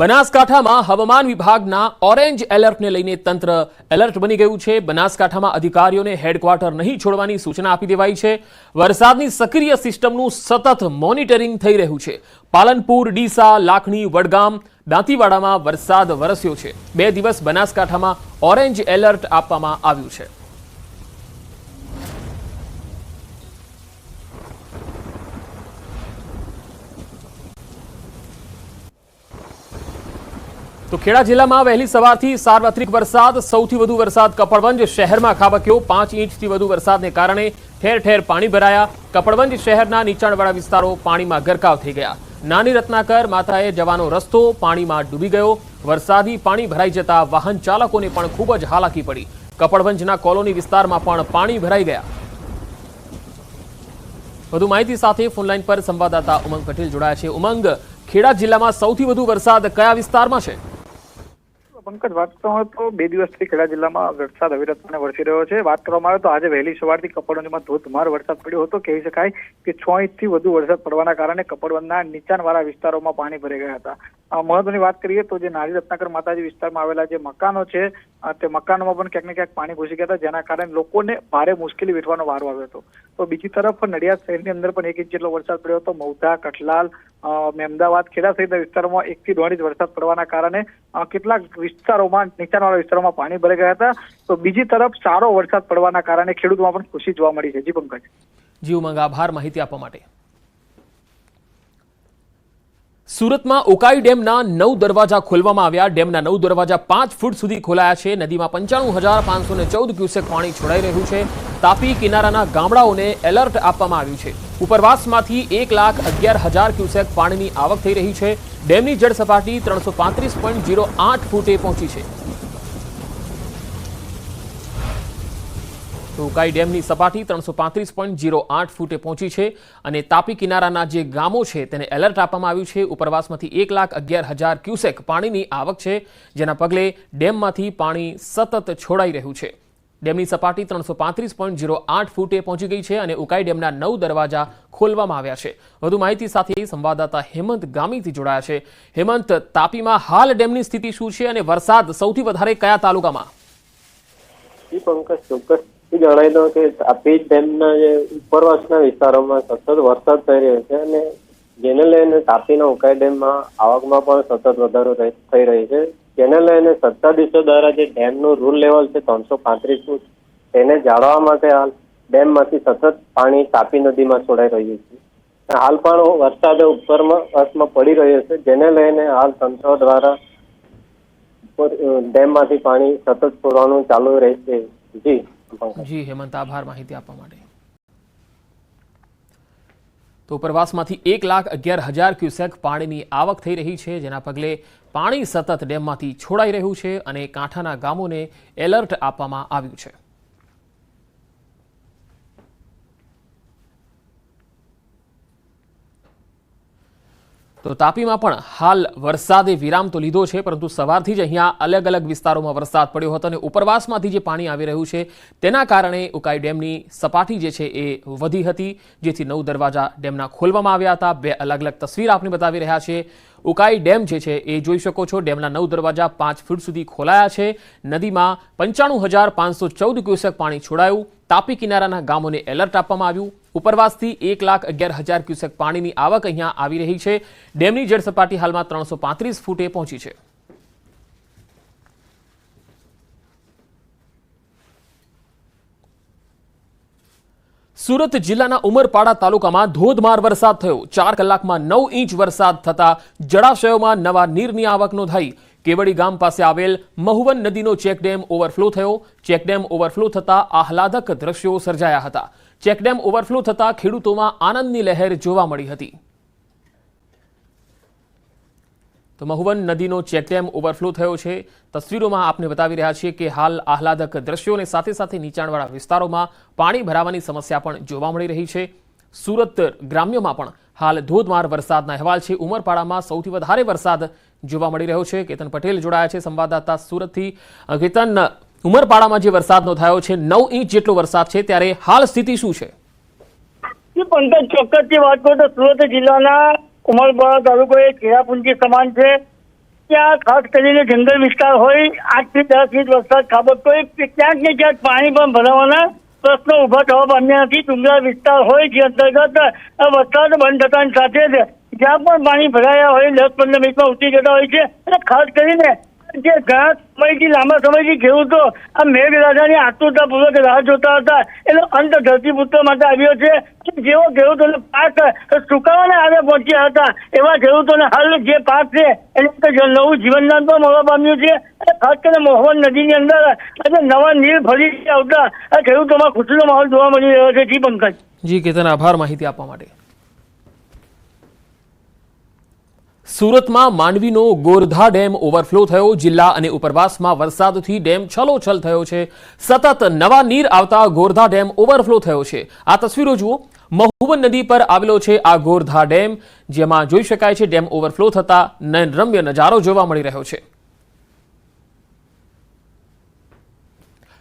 બનાસકાંઠામાં હવામાન વિભાગના ઓરેન્જ એલર્ટને લઈને તંત્ર એલર્ટ બની ગયું છે। બનાસકાંઠામાં અધિકારીઓને હેડક્વાર્ટર નહીં છોડવાની સૂચના આપી દેવાઈ છે। વરસાદની સક્રિય સિસ્ટમનું સતત મોનિટરિંગ થઈ રહ્યું છે। પાલનપુર, ડીસા, લાખણી, વડગામ, દાંતીવાડામાં વરસાદ વરસ્યો છે। 2 દિવસ બનાસકાંઠામાં ઓરેન્જ એલર્ટ આપવામાં આવ્યું છે। તો ખેડા જિલ્લામાં વહેલી સવારથી સાર્વત્રિક વરસાદ। સૌથી વધુ વરસાદ કપડવંજ શહેરમાં ખાબક્યો। 5 ઇંચથી વધુ વરસાદને કારણે ઠેર ઠેર પાણી ભરાયા। કપડવંજ શહેરના નીચાણવાળા વિસ્તારો પાણીમાં ગરકાવ થઈ ગયા। નાની રત્નાકર માતાએ જવાનો રસ્તો પાણીમાં ડૂબી ગયો। વરસાદી પાણી ભરાઈ જતા વાહન ચાલકોને પણ ખૂબ જ હાલાકી પડી। કપડવંજના કોલોની વિસ્તારમાં પણ પાણી ભરાઈ ગયા। વધુ માહિતી સાથે ફોનલાઈન પર સંવાદદાતા ઉમંગ પટેલ જોડાયા છે। ઉમંગ, ખેડા જિલ્લામાં સૌથી વધુ વરસાદ કયા વિસ્તારમાં છે? પંકજ, વાત કરવામાં આવે તો 2 દિવસથી ખેડા જિલ્લામાં વરસાદ અવિરતપણે વરસી રહ્યો છે। વાત કરવામાં આવે તો આજે વહેલી સવારથી કપડવંજમાં ધોધમાર વરસાદ પડ્યો હતો। કહી શકાય કે 6 ઇંચથી વધુ વરસાદ પડવાના કારણે કપડવંજના નીચાણવાળા વિસ્તારોમાં પાણી ભરાઈ ગયા હતા। મહત્વની વાત કરીએ તો જે નાની રત્નાકર માતાજી વિસ્તારમાં આવેલા જે મકાનો છે તે મકાનોમાં પણ ક્યાંક ને ક્યાંક પાણી ઘૂસી ગયા હતા, જેના કારણે લોકોને ભારે મુશ્કેલી વેઠવાનો વારો આવ્યો હતો। તો બીજી તરફ નડિયાદ શહેરની અંદર પણ 1 ઇંચ જેટલો વરસાદ પડ્યો હતો। મૌધા, કઠલાલ, મહેમદાવાદ, ખેડા સહિતના વિસ્તારોમાં 1 થી 1.5 ઇંચ વરસાદ પડવાના કારણે કેટલાક વિસ્તારોમાં નીચાણવાળા વિસ્તારોમાં પાણી ભરાઈ ગયા હતા। તો બીજી તરફ સારો વરસાદ પડવાના કારણે ખેડૂતોમાં પણ ખુશી જોવા મળી છે। જી પંકજ। જી ઉમંગ, આભાર માહિતી આપવા માટે। સુરતમાં ઉકાઈ ડેમના 9 દરવાજા ખોલવામાં આવ્યા। ડેમના 9 દરવાજા 5 ફૂટ સુધી ખોલાયા છે। નદીમાં 95,514 ક્યુસેક પાણી છોડાઈ રહ્યું છે। તાપી કિનારાના ગામડાઓને એલર્ટ આપવામાં આવ્યું છે। ઉપરવાસમાંથી 1,11,000 ક્યુસેક પાણીની આવક થઈ રહી છે। ડેમની જળ સપાટી 335.08 ફૂટે પહોંચી છે। તો ઉકાઈ ડેમની સપાટી 335.08 ફૂટે પહોંચી છે અને તાપી કિનારાના જે ગામો છે તેને એલર્ટ આપવામાં આવ્યું છે। ઉપરવાસમાંથી 1,11,000 ક્યુસેક પાણીની આવક છે, જેના પગલે ડેમમાંથી પાણી સતત છોડાઈ રહ્યું છે। ડેમની સપાટી 335.08 ફૂટે પહોંચી ગઈ છે અને ઉકાઈ ડેમના 9 દરવાજા ખોલવામાં આવ્યા છે। વધુ માહિતી સાથે સંવાદદાતા હેમંત ગામીથી જોડાયા છે। હેમંત, તાપીમાં હાલ ડેમની સ્થિતિ શું છે અને વરસાદ સૌથી વધારે કયા તાલુકામાં? જણાવી દઉં કે તાપી ડેમના જે ઉપરવાસના વિસ્તારોમાં સતત વરસાદ થઈ રહ્યો છે અને જેને લઈને તાપીના ઉકાઈ ડેમમાં આવકમાં પણ સતત વધારો થઈ રહી છે। જેને લઈને સત્તાધીશો દ્વારા જે ડેમનું રૂલ લેવલ છે 335 ફૂટ, તેને જાળવવા માટે હાલ ડેમમાંથી સતત પાણી તાપી નદીમાં છોડાઈ રહ્યું છે। હાલ પણ વરસાદ ઉપરવાસમાં પડી રહ્યો છે, જેને લઈને હાલ તંત્ર દ્વારા ડેમમાંથી પાણી સતત છોડવાનું ચાલુ રહેશે। જી હેમંત, આભાર માહિતી આપવા માટે। તો ઉપરવાસમાંથી 1,11,000 ક્યુસેક પાણીની આવક થઈ રહી છે, જેના પગલે પાણી સતત ડેમમાંથી છોડાઈ રહ્યું છે અને કાંઠાના ગામોને એલર્ટ આપવામાં આવ્યું છે। તો તાપીમાં પણ હાલ વરસાદે વિરામ તો લીધો છે, પરંતુ સવારથી જ અહીંયા અલગ અલગ વિસ્તારોમાં વરસાદ પડ્યો હતો અને ઉપરવાસમાંથી જે પાણી આવી રહ્યું છે તેના કારણે ઉકાઈ ડેમની સપાટી જે છે એ વધી હતી, જેથી 9 દરવાજા ડેમના ખોલવામાં આવ્યા હતા। 2 અલગ અલગ તસવીર આપને બતાવી રહ્યા છે। ઉકાઈ ડેમ જે છે એ જોઈ શકો છો, ડેમના 9 દરવાજા 5 ફૂટ સુધી ખોલાયા છે। નદીમાં 95,514 ક્યુસેક પાણી છોડાયું। તાપી કિનારાના ગામોને એલર્ટ આપવામાં આવ્યું। ઉપરવાસથી 1,11,000 ક્યુસેક પાણીની આવક અહીંયા આવી રહી છે। ડેમની જળ સપાટી હાલમાં 335 ફૂટે પહોંચી છે। સુરત જિલ્લાના ઉમરપાડા તાલુકામાં ધોધમાર વરસાદ થયો। 4 કલાકમાં 9 ઇંચ વરસાદ થતા જળાશયોમાં નવા નીરની આવક નોંધાઈ। કેવડી ગામ પાસે આવેલ મહુવન નદીનો ચેકડેમ ઓવરફ્લો થયો। ચેકડેમ ઓવરફ્લો થતા આહલાદક દ્રશ્યો સર્જાયા હતા। ચેકડેમ ઓવરફ્લો થતા ખેડૂતોમાં આનંદની લહેર જોવા મળી હતી। તો મહુવન નદીનો ચેકડેમ ઓવરફ્લો થયો છે। તસવીરોમાં આપને બતાવી રહ્યા છીએ કે હાલ આહલાદક દ્રશ્યોને સાથે સાથે નીચાણવાળા વિસ્તારોમાં પાણી ભરાવાની સમસ્યા પણ જોવા મળી રહી છે। સુરત ગ્રામ્યમાં પણ હાલ ધોધમાર વરસાદના અહેવાલ છે। ઉમરપાડામાં સૌથી વધારે વરસાદ જોવા મળી રહ્યો છે। કેતન પટેલ જોડાયા છે સંવાદદાતા સુરતથી। કેતન, ઉમરપાડામાં જે વરસાદ નોંધાયો છે 9 ઇંચ જેટલો વરસાદ છે, ત્યારે હાલ સ્થિતિ શું છે? પંકજ, ચોક્કસથી વાત કરું તો સુરત જિલ્લાના ઉમરપાડા તાલુકો એ ખેડાપુંજી સમાન છે। ત્યાં ખાસ કરીને જંગલ વિસ્તાર હોય 8 થી 10 ઇંચ વરસાદ ખાબકતો હોય ક્યાંક ને ક્યાંક પાણી પણ ભરાવાના પ્રશ્નો ઉભા થવા પામ્યા નથી. ડુંગરાળ વિસ્તાર હોય જે અંતર્ગત વરસાદ બંધ થતાની સાથે જ જ્યાં પણ પાણી ભરાયા હોય 10-15 મિનિટમાં ઉતરી જતા હોય છે. અને ખાસ કરીને જે ઘણા સમયથી લાંબા સમયથી ખેડૂતો આ મેઘરાજાની આતુરતાપૂર્વક રાહ જોતા હતા એનો અંત ધરતીપુત્રો માટે આવ્યો છે. જેવો ખેડૂતોને પાક સુકાવાના આરે પહોંચ્યા હતા એવા ખેડૂતોને હાલ જે પાક છે એને નવું જીવનદાન પણ મળવા પામ્યું છે. અને ખાસ કરીને મોહન નદીની અંદર આજે નવા નીર ફરી આવતા આ ખેડૂતોમાં ખુશીનો માહોલ જોવા મળી રહ્યો છે. જી પંકજ. જી કેતન, આભાર માહિતી આપવા માટે. સુરતમાં માંડવીનો ગોરધા ડેમ ઓવરફ્લો થયો. જિલ્લા અને ઉપરવાસમાં વરસાદથી ડેમ છલોછલ થયો છે. સતત નવા નીર આવતા ગોરધા ડેમ ઓવરફ્લો થયો છે. આ તસવીરો જુઓ. મહુબન નદી પર આવેલો છે આ ગોરધા ડેમ, જેમાં જોઈ શકાય છે ડેમ ઓવરફ્લો થતા નયનરમ્ય નજારો જોવા મળી રહ્યો છે.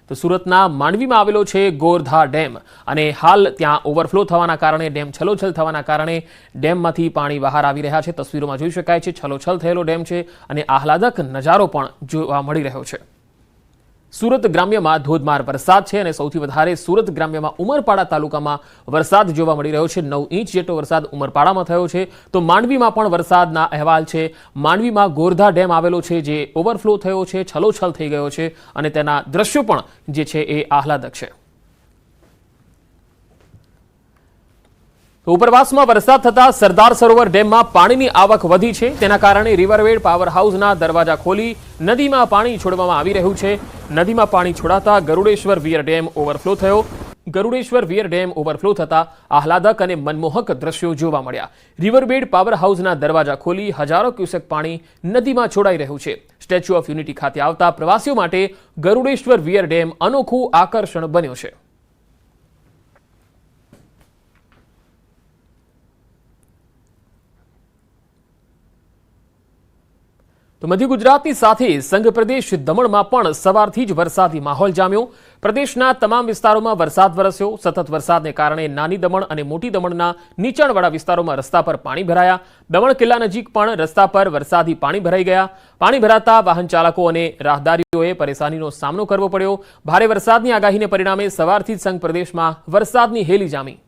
તો સુરતના માંડવીમાં આવેલો છે ગોરધા ડેમ અને હાલ ત્યાં ઓવરફ્લો થવાના કારણે ડેમ છલોછલ થવાના કારણે ડેમમાંથી પાણી બહાર આવી રહ્યા છે. તસવીરોમાં જોઈ શકાય છે છલોછલ થયેલો ડેમ છે અને આહલાદક નજારો પણ જોવા મળી રહ્યો છે. સુરત ગ્રામ્યમાં ધોધમાર વરસાદ છે અને સૌથી વધારે સુરત ગ્રામ્યમાં ઉમરપાડા તાલુકામાં વરસાદ જોવા મળી રહ્યો છે. 9 ઇંચ જેટલો વરસાદ ઉમરપાડામાં થયો છે. તો માંડવીમાં પણ વરસાદના અહેવાલ છે. માંડવીમાં ગોરધા ડેમ આવેલો છે જે ઓવરફ્લો થયો છે, છલોછલ થઈ ગયો છે અને તેના દ્રશ્યો પણ જે છે એ આહલાદક છે. ઉપરવાસમાં વરસાદ થતા સરદાર સરોવર ડેમમાં પાણીની આવક વધી છે. તેના કારણે રિવરવેડ પાવર હાઉસના દરવાજા ખોલી નદીમાં પાણી છોડવામાં આવી રહ્યું છે. નદીમાં પાણી છોડાતા ગરુડેશ્વર વીર ડેમ ઓવરફ્લો થયો. ગરુડેશ્વર વીર ડેમ ઓવરફ્લો થતા આહલાદક અને મનમોહક દ્રશ્યો જોવા મળ્યા. રિવરબેડ પાવર હાઉસના દરવાજા ખોલી હજારો ક્યુસેક પાણી નદીમાં છોડાઈ રહ્યું છે. સ્ટેચ્યુ ઓફ યુનિટી ખાતે આવતા પ્રવાસીઓ માટે ગરુડેશ્વર વીર ડેમ અનોખું આકર્ષણ બન્યો છે. તો મધ્ય ગુજરાતની સાથે સંઘ પ્રદેશ દમણમાં પણ સવારથી જ વરસાદી માહોલ જામ્યો. પ્રદેશના તમામ વિસ્તારોમાં વરસાદ વરસ્યો. સતત વરસાદને કારણે નાની દમણ અને મોટી દમણના નીચાણવાળા વિસ્તારોમાં રસ્તા પર પાણી ભરાયા. દમણ કિલ્લા નજીક પણ રસ્તા પર વરસાદી પાણી ભરાઈ ગયા. પાણી ભરાતા વાહન ચાલકો અને રાહદારીઓએ પરેશાનીનો સામનો કરવો પડ્યો. ભારે વરસાદની આગાહીને પરિણામે સવારથી જ સંઘ પ્રદેશમાં વરસાદની હેલી જામી.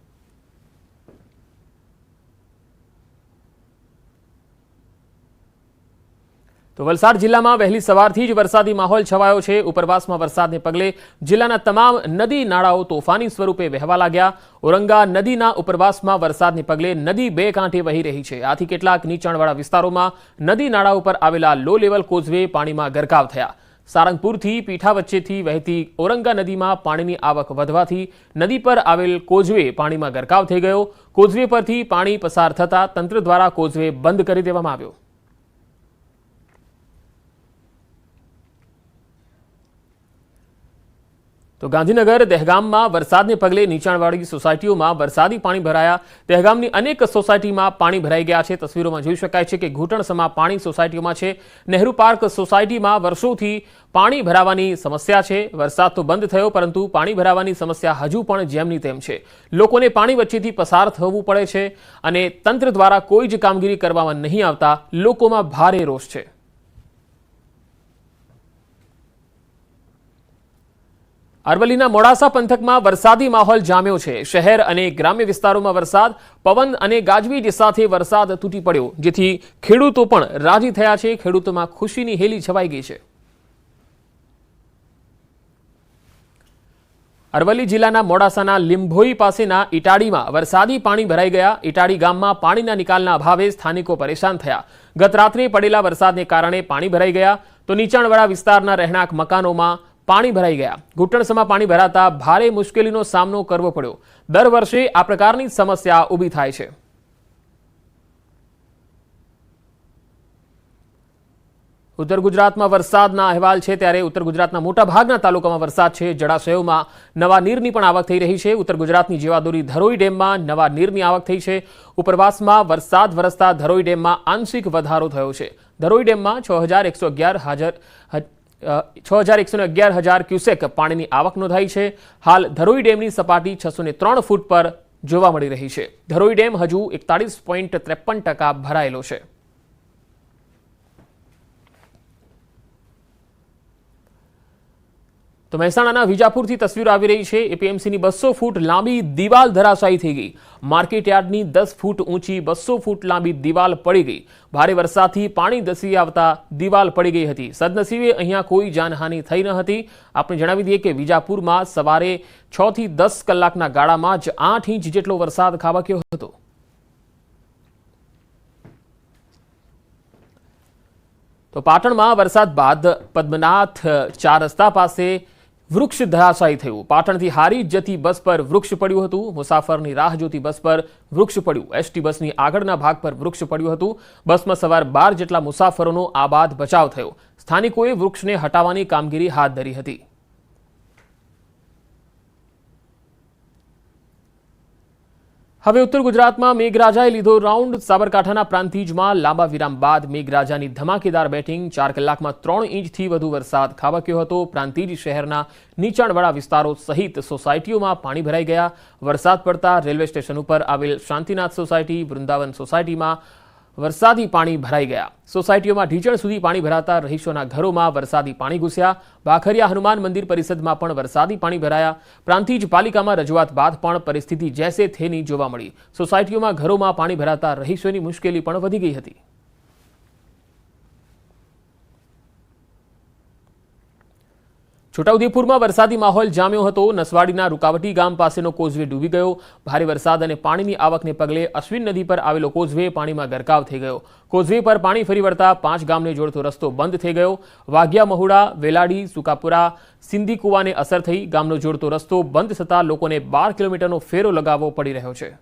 તો વલસાડ જિલ્લામાં વહેલી સવારથી જ વરસાદી માહોલ છવાયો છે. ઉપરવાસમાં વરસાદને પગલે જિલ્લાના તમામ નદી નાળાઓ તોફાની સ્વરૂપે વહેવા લાગ્યા. ઔરંગા નદીના ઉપરવાસમાં વરસાદને પગલે નદી બે કાંઠે વહી રહી છે. આથી કેટલાક નીચાણવાળા વિસ્તારોમાં નદી નાળાઓ પર આવેલા લો લેવલ કોઝવે પાણીમાં ગરકાવ થયા. સારંગપુરથી પીઠા વચ્ચેથી વહેતી ઔરંગા નદીમાં પાણીની આવક વધવાથી નદી પર આવેલ કોઝવે પાણીમાં ગરકાવ થઈ ગયો. કોઝવે પરથી પાણી પસાર થતા તંત્ર દ્વારા કોઝવે બંધ કરી દેવામાં આવ્યો. તો ગાંધીનગર દહેગામમાં વરસાદને પગલે નીચાણવાળી સોસાયટીઓમાં વરસાદી પાણી ભરાયા. દહેગામની અનેક સોસાયટીમાં પાણી ભરાઈ ગયા છે. તસવીરોમાં જોઈ શકાય છે કે ઘૂંટણસમા પાણી સોસાયટીઓમાં છે. નહેરુ પાર્ક સોસાયટીમાં વર્ષોથી પાણી ભરાવાની સમસ્યા છે. વરસાદ તો બંધ થયો પરંતુ પાણી ભરાવાની સમસ્યા હજુ પણ જેમની તેમ છે. લોકોને પાણી વચ્ચેથી પસાર થવું પડે છે અને તંત્ર દ્વારા કોઈ જ કામગીરી કરવામાં નહીં આવતા લોકોમાં ભારે રોષ છે. અરવલ્લીના મોડાસા પંથકમાં વરસાદી માહોલ જામ્યો છે. શહેર અને ગ્રામ્ય વિસ્તારોમાં વરસાદ, પવન અને ગાજવીજ સાથે વરસાદ તૂટી પડ્યો, જેથી ખેડૂતો પણ રાજી થયા છે. ખેડૂતોમાં ખુશીની હેલી છવાઈ ગઈ છે. અરવલ્લી જિલ્લાના મોડાસાના લીંભોઈ પાસેના ઇટાડીમાં વરસાદી પાણી ભરાઈ ગયા. ઇટાડી ગામમાં પાણીના નિકાલના અભાવે સ્થાનિકો પરેશાન થયા. ગત રાત્રે પડેલા વરસાદને કારણે પાણી ભરાઈ ગયા. તો નીચાણવાળા વિસ્તારના રહેણાંક મકાનોમાં પાણી ભરાઈ ગયા. ઘૂંટણસમાં પાણી ભરાતા ભારે મુશ્કેલીનો સામનો કરવો પડ્યો. દર વર્ષે આ પ્રકારની સમસ્યા ઊભી થાય છે. ઉત્તર ગુજરાતમાં વરસાદના અહેવાલ છે, ત્યારે ઉત્તર ગુજરાતના મોટાભાગના તાલુકામાં વરસાદ છે. જળાશયોમાં નવા નીરની પણ આવક થઈ રહી છે. ઉત્તર ગુજરાતની જીવાદોરી ધરોઈ ડેમમાં નવા નીરની આવક થઈ છે. ઉપરવાસમાં વરસાદ વરસતા ધરોઈ ડેમમાં આંશિક વધારો થયો છે. ધરોઈ ડેમમાં 6,111,000 ક્યુસેક પાણીની આવક નોંધાઈ છે. હાલ ધરોઈ ડેમની સપાટી 603 ફૂટ પર જોવા મળી રહી છે. ધરોઈ ડેમ હજુ 41.53% ભરાયેલો છે. તો મહેસાણાના વિજાપુરથી તસવીરો આવી રહી છે। એપીએમસીની 200 ફૂટ લાંબી દિવાલ ધરાશાયી થઈ ગઈ। માર્કેટયાર્ડની 10 ફૂટ ઊંચી 200 ફૂટ લાંબી દિવાલ પડી ગઈ। ભારે વરસાદથી પાણી ધસી આવતા દિવાલ પડી ગઈ હતી। સદનસીબે અહીંયા કોઈ જાનહાનિ થઈ ન હતી। આપણે જણાવી દઈએ કે વિજાપુરમાં સવારે 6 થી 10 કલાકના ગાળામાં જ 8 ઇંચ જેટલો વરસાદ ખાબક્યો હતો। તો પાટણમાં વરસાદ બાદ પદ્મનાથ 4 રસ્તા પાસે વૃક્ષ ધરાશાયી થયું। પાટણથી હારીજ જતી બસ પર વૃક્ષ પડ્યું હતું। મુસાફરની રાહ જોતી બસ પર વૃક્ષ પડ્યું। એસટી બસની આગળના ભાગ પર વૃક્ષ પડ્યું હતું। બસમાં સવાર 12 જેટલા મુસાફરોનો આબાદ બચાવ થયો। સ્થાનિકોએ વૃક્ષને હટાવવાની કામગીરી હાથ ધરી હતી। હવે ઉત્તર ગુજરાતમાં મેઘરાજાએ લીધો રાઉન્ડ। સાબરકાંઠાના પ્રાંતિજમાં લાંબા વિરામ બાદ મેઘરાજાની ધમાકેદાર બેટિંગ। 4 કલાકમાં 3 ઇંચથી વધુ વરસાદ ખાબક્યો હતો। પ્રાંતિજ શહેરના નીચાણવાળા વિસ્તારો સહિત સોસાયટીઓમાં પાણી ભરાઈ ગયા। વરસાદ પડતા રેલવે સ્ટેશન ઉપર આવેલ શાંતિનાથ સોસાયટી, વૃંદાવન સોસાયટીમાં વરસાદી પાણી ભરાઈ ગયા। સોસાયટીઓમાં ઢીચણ સુધી પાણી ભરાતા રહીશોના ઘરોમાં વરસાદી પાણી ઘૂસ્યા। ભાખરિયા હનુમાન મંદિર પરિસરમાં પણ વરસાદી પાણી ભરાયા। પ્રાંતિજ પાલિકામાં રજૂઆત બાદ પણ પરિસ્થિતિ જેસે થેની જોવા મળી। સોસાયટીઓમાં ઘરોમાં પાણી ભરાતા રહીશોની મુશ્કેલી પણ વધી ગઈ હતી। છોટાઉદેપુરમાં વરસાદી માહોલ જામ્યો હતો। નસવાડીના રૂકાવટી ગામ પાસેનો કોઝવે ડૂબી ગયો। ભારે વરસાદ અને પાણીની આવકને પગલે અશ્વિન નદી પર આવેલો કોઝવે પાણીમાં ગરકાવ થઈ ગયો। કોઝવે પર પાણી ફરી વળતા 5 ગામને જોડતો રસ્તો બંધ થઈ ગયો। વાઘિયા મહુડા, વેલાડી, સુકાપુરા, સિંધી કુવાને અસર થઈ। ગામનો જોડતો રસ્તો બંધ થતા લોકોને 12 કિલોમીટરનો ફેરો લગાવવો પડી રહ્યો છે।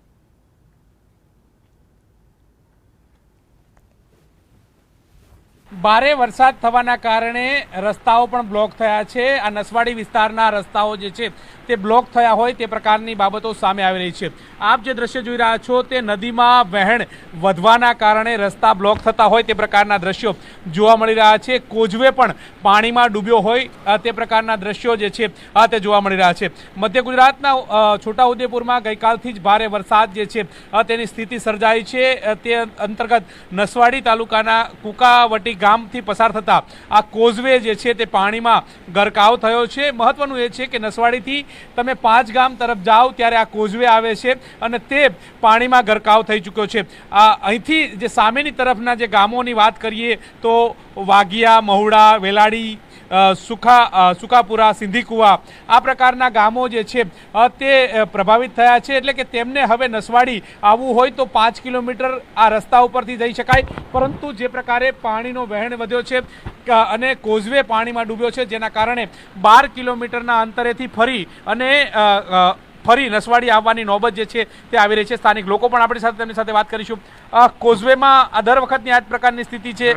ભારે વરસાદ થવાના કારણે રસ્તાઓ પણ બ્લોક થયા છે। આ નસવાડી વિસ્તારના રસ્તાઓ જે છે તે બ્લોક થયા હોય તે પ્રકારની બાબતો સામે આવી રહી છે। આપ જે દ્રશ્ય જોઈ રહ્યા છો તે નદીમાં વહેણ વધવાના કારણે રસ્તા બ્લોક થતા હોય તે પ્રકારના દ્રશ્યો જોવા મળી રહ્યા છે। કોઝવે પણ પાણીમાં ડૂબ્યો હોય તે પ્રકારના દ્રશ્યો જે છે તે જોવા મળી રહ્યા છે। મધ્ય ગુજરાતના છોટાઉદેપુરમાં ગઈકાલથી જ ભારે વરસાદ જે છે તેની સ્થિતિ સર્જાઈ છે। તે અંતર્ગત નસવાડી તાલુકાના કુકાવટી ગામથી પસાર થતા આ કોઝવે જે છે તે પાણીમાં ગરકાવ થયો છે। મહત્વનું એ છે કે નસવાડીથી તમે 5 ગામ તરફ જાઓ ત્યારે આ કોઝવે આવે છે અને તે પાણીમાં ગરકાવ થઈ ચૂક્યો છે। અહીંથી જે સામેની તરફના જે ગામોની વાત કરીએ તો વાઘિયા, મહુડા, વેલાડી, સુકાપુરા, સિંધી કુવા આ પ્રકારના ગામો જે છે તે પ્રભાવિત થયા છે। એટલે કે તેમને હવે નસવાડી આવવું હોય તો 5 કિલોમીટર આ રસ્તા ઉપરથી જઈ શકાય, પરંતુ જે પ્રકારે પાણીનો વહેણ વધ્યો છે અને કોઝવે પાણીમાં ડૂબ્યો છે જેના કારણે 12 કિલોમીટરના અંતરેથી ફરી નસવાડી આવવાની નોબત જે છે તે આવી રહી છે। સ્થાનિક લોકો પણ આપણી સાથે તેમની સાથે વાત કરીશું। કોઝવેમાં આ દર વખતની આ જ પ્રકારની સ્થિતિ છે?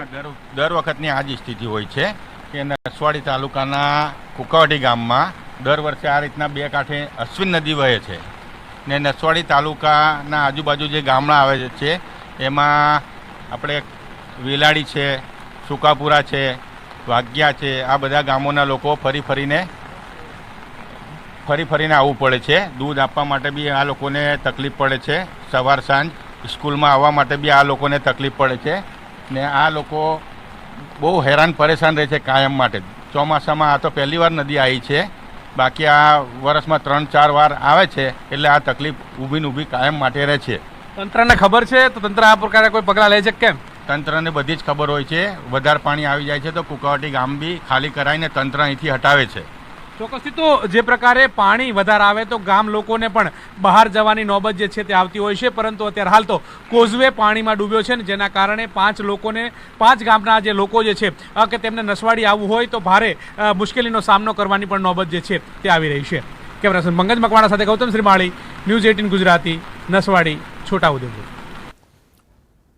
દર વખતની આ જ સ્થિતિ હોય છે કે નસવાડી તાલુકાના કુકાવટી ગામમાં દર વર્ષે આ રીતના 2 કાંઠે અશ્વિન નદી વહે છે ને નસવાડી તાલુકાના આજુબાજુ જે ગામડા આવે છે એમાં આપણે વેલાડી છે, સુકાપુરા છે, વાઘિયા છે, આ બધા ગામોના લોકો ફરી ફરીને આવવું પડે છે। દૂધ આપવા માટે બી આ લોકોને તકલીફ પડે છે। સવાર સાંજ સ્કૂલમાં આવવા માટે બી આ લોકોને તકલીફ પડે છે ને આ લોકો બહુ હેરાન પરેશાન રહે છે કાયમ માટે। ચોમાસામાં આ તો પહેલી વાર નદી આવી છે, બાકી આ વર્ષમાં 3-4 વાર આવે છે એટલે આ તકલીફ ઊભી ને ઊભી કાયમ માટે રહે છે। તંત્રને ખબર છે તો તંત્ર આ પ્રકારે કોઈ પગલાં લે છે કેમ? તંત્રને બધી જ ખબર હોય છે। વધારે પાણી આવી જાય છે તો કુકાવટી ગામ બી ખાલી કરાવીને તંત્ર અહીંથી હટાવે છે। ચોક્કસથી તો જે પ્રકારે પાણી વધારે આવે તો ગામ લોકોને પણ બહાર જવાની નોબત જે છે તે આવતી હોય છે, પરંતુ અત્યારે હાલ તો કોઝવે પાણીમાં ડૂબ્યો છે ને જેના કારણે 5 ગામના જે લોકો જે છે કે તેમને નસવાડી આવવું હોય તો ભારે મુશ્કેલીનો સામનો કરવાની પણ નોબત જે છે તે આવી રહી છે। કેમેરા પર્સન મંગજ મકવાણા સાથે ગૌતમ શ્રીમાળી, ન્યૂઝ 18 ગુજરાતી, નસવાડી, છોટાઉદેપુર।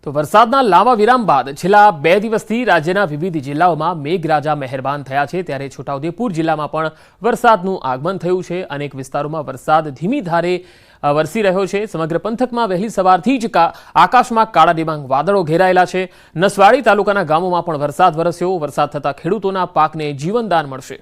તો વરસાદના લાંબા વિરામ બાદ છેલ્લા 2 દિવસથી રાજ્યના વિવિધ જિલ્લાઓમાં મેઘરાજા મહેરબાન થયા છે, ત્યારે છોટાઉદેપુર જિલ્લામાં પણ વરસાદનું આગમન થયું છે। અનેક વિસ્તારોમાં વરસાદ ધીમી ધારે વરસી રહ્યો છે। સમગ્ર પંથકમાં વહેલી સવારથી જ આકાશમાં કાળા ડિબાંગ વાદળો ઘેરાયેલા છે। નસવાડી તાલુકાના ગામોમાં પણ વરસાદ વરસ્યો। વરસાદ થતા ખેડૂતોના પાકને જીવનદાન મળશે।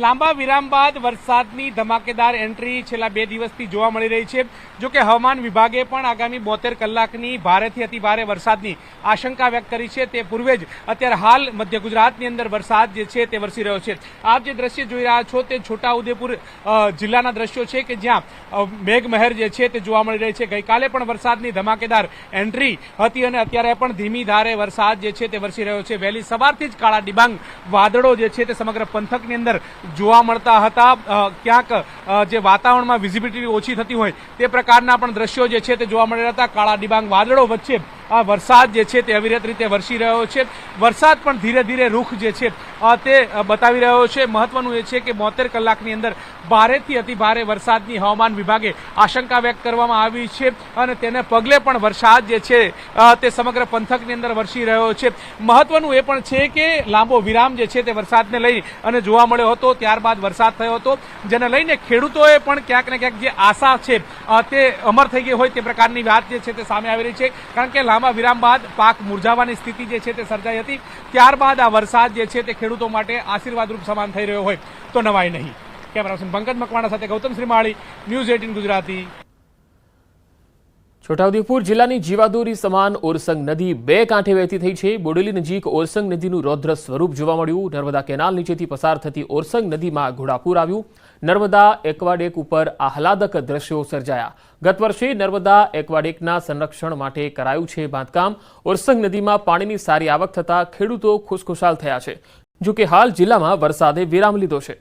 લાંબા વિરામ બાદ વરસાદની ધમાકેદાર એન્ટ્રી છેલ્લા 2 દિવસથી જોવા મળી રહી છે. જો કે હવામાન વિભાગે પણ આગામી 72 કલાકની ભારેથી અતિ ભારે વરસાદની આશંકા વ્યક્ત કરી છે. તે પૂર્વે જ અત્યારે હાલ મધ્ય ગુજરાતની અંદર વરસાદ જે છે તે વરસી રહ્યો છે. આપ જે દ્રશ્ય જોઈ રહ્યા છો તે છોટાઉદેપુર જિલ્લાના દ્રશ્યો છે કે જ્યાં મેઘમહેર જે છે તે જોવા મળી રહી છે. ગઈકાલે પણ વરસાદની ધમાકેદાર એન્ટ્રી હતી અને અત્યારે પણ ધીમી ધારે વરસાદ જે છે તે વરસી રહ્યો છે. વહેલી સવારથી જ કાળા ડિબાંગ વાદળો જે છે તે સમગ્ર પંથકની અંદર જોવા મળતા હતા. ક્યાંક જે વાતાવરણમાં વિઝિબિલિટી ઓછી થતી હોય તે પ્રકારના પણ દ્રશ્યો જે છે તે જોવા મળી રહ્યા હતા. કાળા ડિબાંગ વાદળો વચ્ચે આ વરસાદ જે છે તે અવિરત રીતે વરસી રહ્યો છે. વરસાદ પણ ધીરે ધીરે રૂખ જે છે તે બતાવી રહ્યો છે. મહત્વનું એ છે કે 72 કલાકની અંદર ભારેથી અતિ ભારે વરસાદની હવામાન વિભાગે આશંકા વ્યક્ત કરવામાં આવી છે અને તેને પગલે પણ વરસાદ જે છે તે સમગ્ર પંથકની અંદર વરસી રહ્યો છે. મહત્વનું એ પણ છે કે લાંબો વિરામ જે છે તે વરસાદને લઈ અને જોવા મળ્યો હતો. ત્યારબાદ વરસાદ થયો હતો, જેને લઈને ખેડૂતોએ પણ ક્યાંક ને ક્યાંક જે આશા છે તે અમર થઈ ગઈ હોય તે પ્રકારની વાત જે છે તે સામે આવી રહી છે. કારણ કે લાંબા વિરામ બાદ પાક મુરઝાવાની સ્થિતિ જે છે તે સર્જાઈ હતી. ત્યારબાદ આ વરસાદ જે છે તે ખેડૂતો માટે આશીર્વાદરૂપ સમાન થઈ રહ્યો હોય તો નવાઈ નહીં. કેમેરા પર્સન પંકજ મકવાણા સાથે ગૌતમ શ્રીમાળી, ન્યૂઝ 18 ગુજરાતી. છોટાઉદેપુર જિલ્લાની જીવાદોરી સમાન ઓરસંગ નદી 2 કાંઠે વહેતી થઈ છે. બોડેલી નજીક ઓરસંગ નદીનું રૌદ્ર સ્વરૂપ જોવા મળ્યું. નર્મદા કેનાલ નીચેથી પસાર થતી ઓરસંગ નદીમાં ઘોડાપૂર આવ્યું. નર્મદા એક્વાડેક ઉપર આહલાદક દ્રશ્યો સર્જાયા. ગત વર્ષે નર્મદા એક્વાડેકના સંરક્ષણ માટે કરાયું છે બાંધકામ. ઓરસંગ નદીમાં પાણીની સારી આવક થતાં ખેડૂતો ખુશખુશાલ થયા છે. જો કે હાલ જિલ્લામાં વરસાદે વિરામ લીધો છે.